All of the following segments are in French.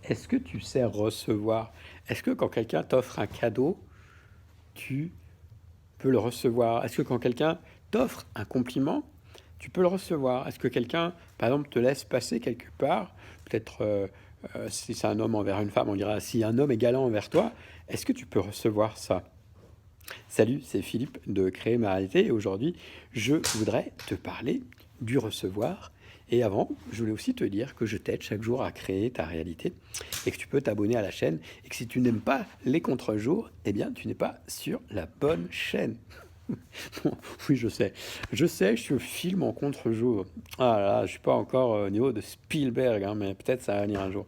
Est-ce que tu sais recevoir? Est-ce que quand quelqu'un t'offre un cadeau, tu peux le recevoir? Est-ce que quand quelqu'un t'offre un compliment, tu peux le recevoir? Est-ce que quelqu'un, par exemple, te laisse passer quelque part? Peut-être si c'est un homme envers une femme, on dira si un homme est galant envers toi, est-ce que tu peux recevoir ça? Salut, c'est Philippe de Créer ma réalité et aujourd'hui, je voudrais te parler du recevoir. Et avant, je voulais aussi te dire que je t'aide chaque jour à créer ta réalité et que tu peux t'abonner à la chaîne et que si tu n'aimes pas les contre-jours, eh bien, tu n'es pas sur la bonne chaîne. Bon, oui, je sais, je filme en contre-jour. Ah là, je suis pas encore au niveau de Spielberg, hein, mais peut-être ça va venir un jour.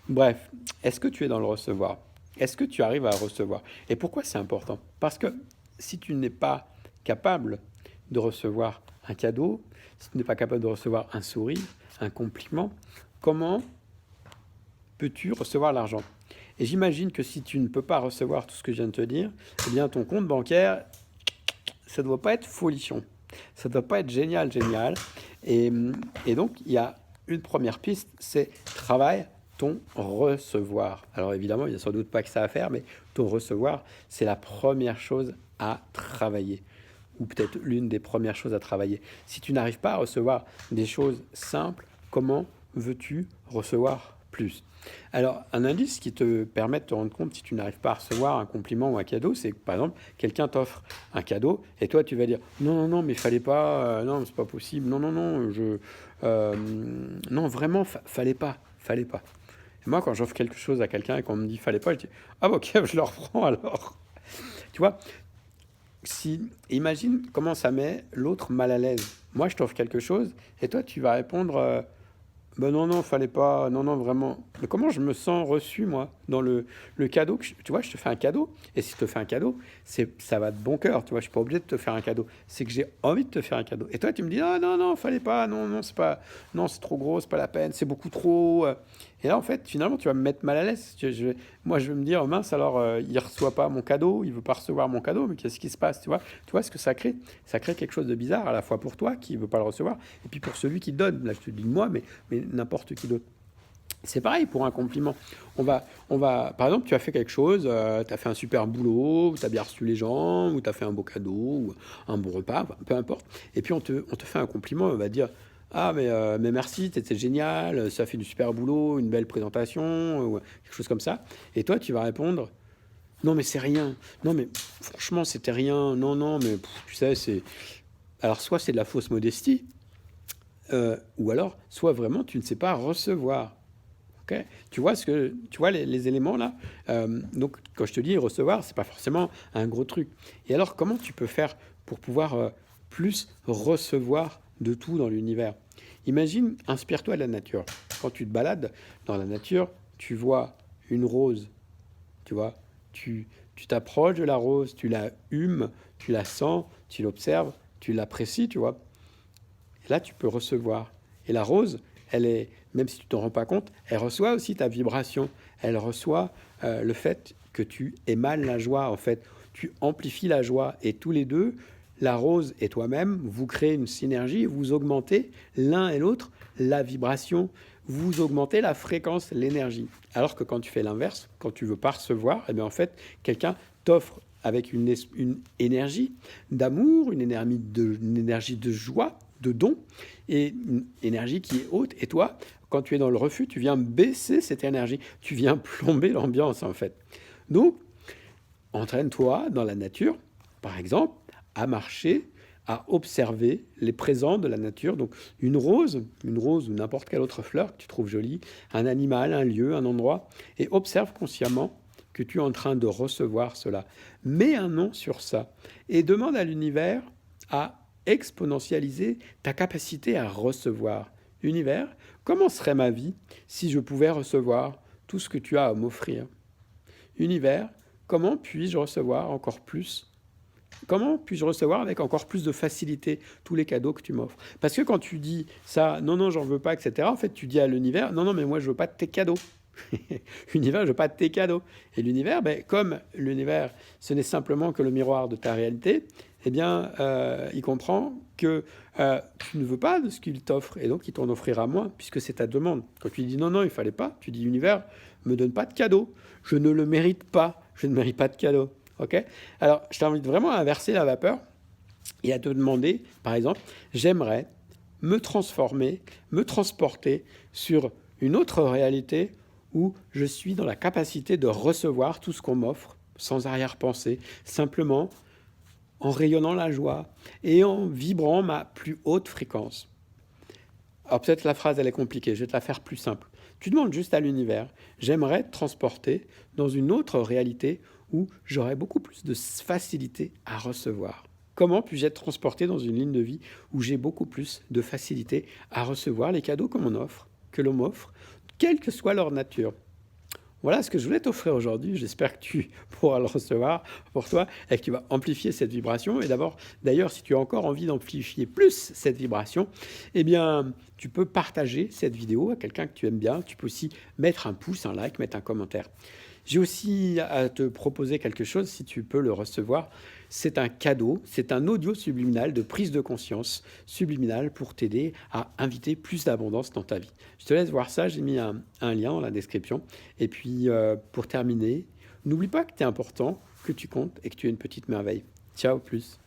Bref, est-ce que tu es dans le recevoir? Est-ce que tu arrives à recevoir? Et pourquoi c'est important? Parce que si tu n'es pas capable de recevoir un cadeau, si tu n'es pas capable de recevoir un sourire, un compliment, comment peux-tu recevoir l'argent? Et j'imagine que si tu ne peux pas recevoir tout ce que je viens de te dire, eh bien ton compte bancaire, ça ne doit pas être folichon. Ça ne doit pas être génial, génial. Et, et donc, il y a une première piste, c'est travaille ton recevoir. Alors évidemment, il n'y a sans doute pas que ça à faire, mais ton recevoir, c'est la première chose à travailler. Ou peut-être l'une des premières choses à travailler. Si tu n'arrives pas à recevoir des choses simples, comment veux-tu recevoir plus? Alors, un indice qui te permet de te rendre compte si tu n'arrives pas à recevoir un compliment ou un cadeau, c'est que par exemple, quelqu'un t'offre un cadeau et toi tu vas dire non, non, non, mais fallait pas, non, c'est pas possible, non, non, non, euh, non, vraiment, fallait pas, fallait pas. Et moi, quand j'offre quelque chose à quelqu'un et qu'on me dit fallait pas, je dis ah, bah, ok, je le reprends alors. Tu vois, si, imagine comment ça met l'autre mal à l'aise. Moi, je t'offre quelque chose et toi, tu vas répondre ben non, non, fallait pas. Non, non, vraiment. Mais comment je me sens reçu, moi, dans le cadeau que tu vois, je te fais un cadeau. Et si je te fais un cadeau, ça va de bon cœur. Tu vois, je suis pas obligé de te faire un cadeau. C'est que j'ai envie de te faire un cadeau. Et toi, tu me dis, ah non, non, fallait pas. Non, non, c'est pas. Non, c'est trop gros, c'est pas la peine. C'est beaucoup trop. Et là, en fait, finalement, tu vas me mettre mal à l'aise. Moi, je vais me dire, mince, alors, il reçoit pas mon cadeau, il veut pas recevoir mon cadeau. Mais qu'est-ce qui se passe, tu vois? Tu vois ce que ça crée? Ça crée quelque chose de bizarre, à la fois pour toi, qui veut pas le recevoir, et puis pour celui qui donne. Là, je te dis de moi, mais n'importe qui d'autre. C'est pareil pour un compliment. Par exemple, tu as fait quelque chose, tu as fait un super boulot, tu as bien reçu les gens, ou tu as fait un beau cadeau, ou un bon repas, enfin, peu importe. Et puis on te fait un compliment, on va dire ah, mais merci, c'était génial, ça a fait du super boulot, une belle présentation, ou quelque chose comme ça. Et toi, tu vas répondre non, mais c'est rien. Non, mais franchement, c'était rien. Non, non, mais tu sais, c'est. Alors, soit c'est de la fausse modestie, ou alors, soit vraiment tu ne sais pas recevoir. Ok. Tu vois les éléments là. Donc quand je te dis recevoir, c'est pas forcément un gros truc. Et alors comment tu peux faire pour pouvoir plus recevoir de tout dans l'univers? Imagine, inspire-toi de la nature. Quand tu te balades dans la nature, tu vois une rose, tu vois, tu t'approches de la rose, tu la humes, tu la sens, tu l'observes, tu l'apprécies, tu vois. Et là, tu peux recevoir. Et la rose, elle est, même si tu t'en rends pas compte, elle reçoit aussi ta vibration. Elle reçoit le fait que tu émanes la joie, en fait. Tu amplifies la joie. Et tous les deux, la rose et toi-même, vous créez une synergie, vous augmentez l'un et l'autre la vibration, vous augmentez la fréquence, l'énergie. Alors que quand tu fais l'inverse, quand tu veux pas recevoir, eh bien en fait, quelqu'un t'offre avec une énergie d'amour, une énergie de joie, de don, et une énergie qui est haute. Et toi, quand tu es dans le refus, tu viens baisser cette énergie, tu viens plomber l'ambiance en fait. Donc, entraîne-toi dans la nature, par exemple, à marcher, à observer les présents de la nature. Donc une rose ou n'importe quelle autre fleur que tu trouves jolie, un animal, un lieu, un endroit, et observe consciemment que tu es en train de recevoir cela. Mets un nom sur ça et demande à l'univers à exponentialiser ta capacité à recevoir. Univers, comment serait ma vie si je pouvais recevoir tout ce que tu as à m'offrir? Univers, comment puis-je recevoir encore plus? Comment puis-je recevoir avec encore plus de facilité tous les cadeaux que tu m'offres? Parce que quand tu dis ça, non, non, j'en veux pas, etc., en fait, tu dis à l'univers, non, non, mais moi, je veux pas de tes cadeaux. L'univers ne veut pas de tes cadeaux. Et l'univers, ben, comme l'univers, ce n'est simplement que le miroir de ta réalité, eh bien, il comprend que tu ne veux pas de ce qu'il t'offre, et donc il t'en offrira moins, puisque c'est ta demande. Quand tu dis non, non, il ne fallait pas, tu dis l'univers me donne pas de cadeau, je ne le mérite pas, je ne mérite pas de cadeau. Ok. Alors, je t'invite vraiment à inverser la vapeur et à te demander, par exemple, j'aimerais me transformer, me transporter sur une autre réalité où je suis dans la capacité de recevoir tout ce qu'on m'offre sans arrière-pensée, simplement en rayonnant la joie et en vibrant ma plus haute fréquence. Alors peut-être la phrase elle est compliquée, je vais te la faire plus simple. Tu demandes juste à l'univers, j'aimerais te transporter dans une autre réalité où j'aurais beaucoup plus de facilité à recevoir. Comment puis-je être transporté dans une ligne de vie où j'ai beaucoup plus de facilité à recevoir les cadeaux que l'on m'offre, quelle que soit leur nature? Voilà ce que je voulais t'offrir aujourd'hui. J'espère que tu pourras le recevoir pour toi et que tu vas amplifier cette vibration. Et d'ailleurs, si tu as encore envie d'amplifier plus cette vibration, eh bien, tu peux partager cette vidéo à quelqu'un que tu aimes bien. Tu peux aussi mettre un pouce, un like, mettre un commentaire. J'ai aussi à te proposer quelque chose, si tu peux le recevoir. C'est un cadeau, c'est un audio subliminal de prise de conscience subliminale pour t'aider à inviter plus d'abondance dans ta vie. Je te laisse voir ça, j'ai mis un lien dans la description. Et puis, pour terminer, n'oublie pas que tu es important, que tu comptes et que tu es une petite merveille. Ciao, plus.